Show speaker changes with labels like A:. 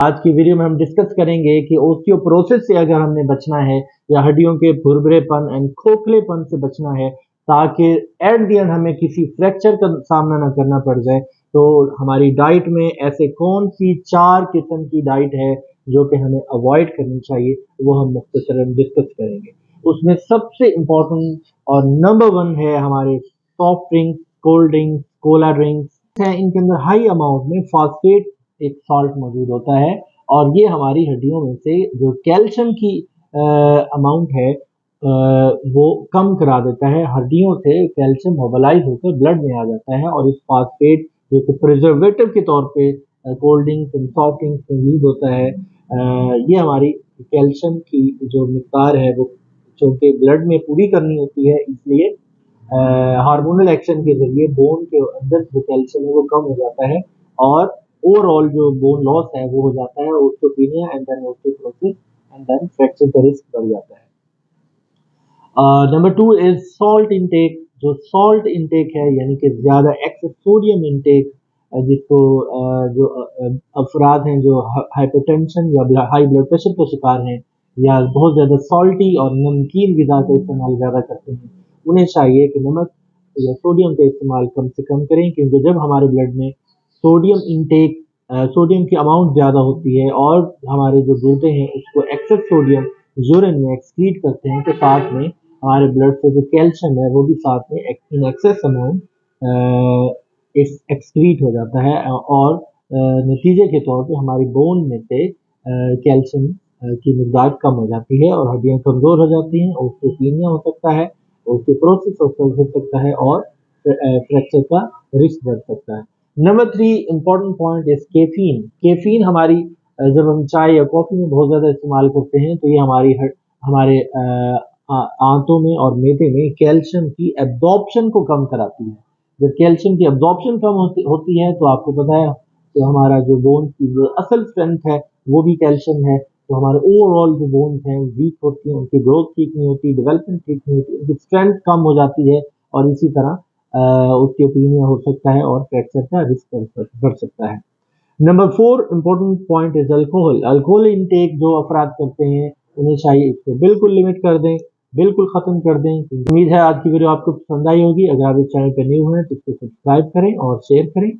A: आज की वीडियो में हम डिस्कस करेंगे कि ओस्टियोपोरोसिस से अगर हमने बचना है या हड्डियों के भुरभुरेपन एंड खोखलेपन से बचना है ताकि एट द एंड हमें किसी फ्रैक्चर का सामना ना करना पड़ जाए, तो हमारी डाइट में ऐसे कौन सी 4 किस्म की डाइट है जो कि हमें अवॉइड करनी चाहिए, वो हम मुख्तसरन डिस्कस करेंगे। उसमें सबसे इम्पोर्टेंट और नंबर 1 है हमारे soft drinks, cold drinks, Cola drinks हैं। इनके अंदर हाई अमाउंट में फॉस्फेट एक सॉल्ट मौजूद होता है और ये हमारी हड्डियों में से जो कैल्शियम की अमाउंट है वो कम करा देता है। हड्डियों से कैल्शियम मोबिलाइज होकर ब्लड में आ जाता है और इस फॉस्फेट जो कि प्रिजर्वेटिव के तौर पे cold drinks and soft drinks में यूज होता है, ये हमारी कैल्शियम की जो मिकदार है वो चूँकि ब्लड में पूरी करनी होती है, इसलिए हार्मोनल एक्शन के जरिए बोन के अंदर जो कैल्शियम है वो कम हो जाता है और ओवरऑल जो बोन लॉस है वो हो जाता है, osteopenia and then osteoporosis and then fracture का रिस्क बढ़ जाता है। Number 2 is salt intake. जो सॉल्ट इनटेक है यानी कि ज़्यादा एक्सेस सोडियम इनटेक, जिसको जो अफराद हैं जो हाइपरटेंशन या हाई ब्लड प्रेशर का शिकार हैं या बहुत ज़्यादा सॉल्टी और नमकीन ग़िज़ा का इस्तेमाल ज़्यादा करते हैं, उन्हें चाहिए कि नमक या सोडियम का इस्तेमाल कम से कम करें, क्योंकि जब हमारे ब्लड में सोडियम इनटेक सोडियम की अमाउंट ज़्यादा होती है और हमारे जो गुर्दे हैं उसको एक्सेस सोडियम यूरिन में एक्सक्रीट करते हैं, तो साथ में हमारे ब्लड से जो कैल्शियम है वो भी साथ में इन एक्सेस अमाउंट एक्सक्रीट हो जाता है और नतीजे के तौर पे हमारी बोन में से कैल्शियम की मिकदार कम हो जाती है और हड्डियां कमज़ोर हो जाती हैं, ओस्टियोपेनिया हो सकता है, ओस्टियोपोरोसिस हो सकता है और फ्रैक्चर का रिस्क बढ़ सकता है। Number 3 important point is caffeine. Caffeine हमारी जब हम चाय या कॉफ़ी में बहुत ज़्यादा इस्तेमाल करते हैं तो ये हमारे आंतों में और मैदे में कैल्शियम की एब्जॉर्प्शन को कम कराती है। जब कैल्शियम की एब्जॉर्प्शन कम होती है तो आपको पता है तो हमारा जो बोन की जो असल स्ट्रेंथ है वो भी कैल्शियम है, तो हमारे ओवरऑल जो बोन्स हैं वीक होती हैं, उनकी ग्रोथ ठीक नहीं होती, डेवलपमेंट ठीक नहीं होती, उनकी स्ट्रेंथ कम हो जाती है और इसी तरह ओस्टियोपेनिया हो सकता है और फ्रैक्चर का रिस्क बढ़ सकता है। Number 4 important point is alcohol. Alcohol intake जो अफराद करते हैं उन्हें चाहिए इसको बिल्कुल लिमिट कर दें, बिल्कुल ख़त्म कर दें। उम्मीद है आज की वीडियो आपको पसंद आई होगी। अगर आप इस चैनल पर न्यू हैं तो इसको सब्सक्राइब करें और शेयर करें।